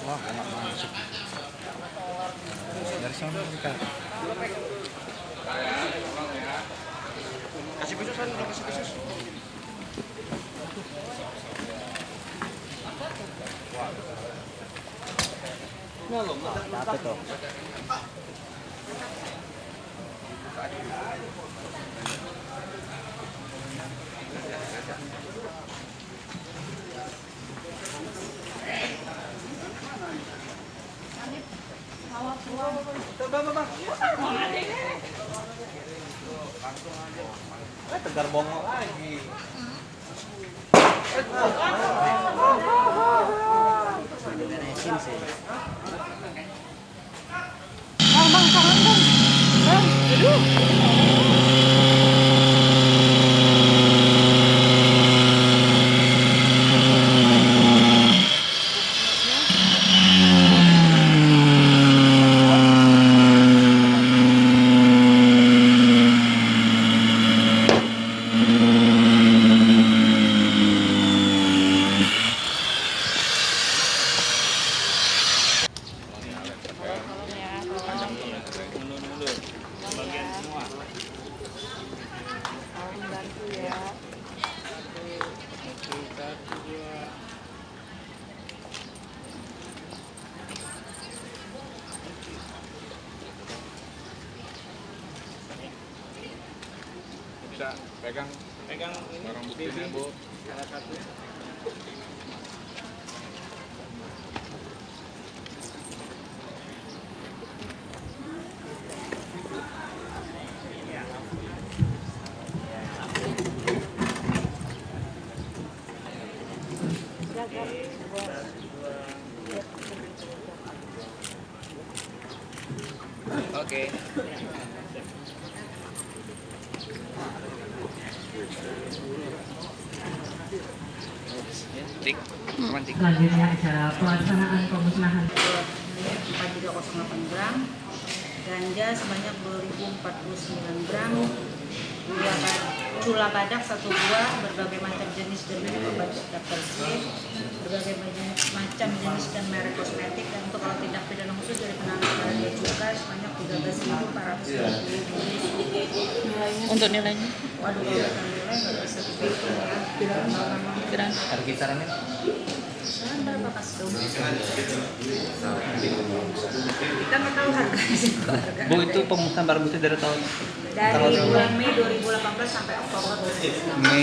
Wah, enak masuk. Dari sana kita. Kasih khusus kan, kasih khusus. Apa tuh? Tegar bongol lagi. Beresin sih. Bang, tangan bang. Bang, aduh. Bisa pegang barang buktinya, Bu. Salah satunya. Oke. Selanjutnya acara pelaksanaan pemusnahan 4,08 gram, ganja sebanyak 2049 gram, gula badak 1 buah, berbagai macam jenis dan merek obat daftar C, berbagai macam jenis dan merek kosmetik, dan untuk kalau tindak pidana khusus dari penanganan bea cukai sebanyak 13.400. Untuk nilainya? Waduh, kalau nilai nggak bisa dihitung ya. Harga kisarannya? Sekarang berapa kas dong? Kita nggak tahu harganya sih. Bu, itu pemusnahan barang bukti dari tahun Dari bulan Mei 2018 sampai Oktober 2019. Mei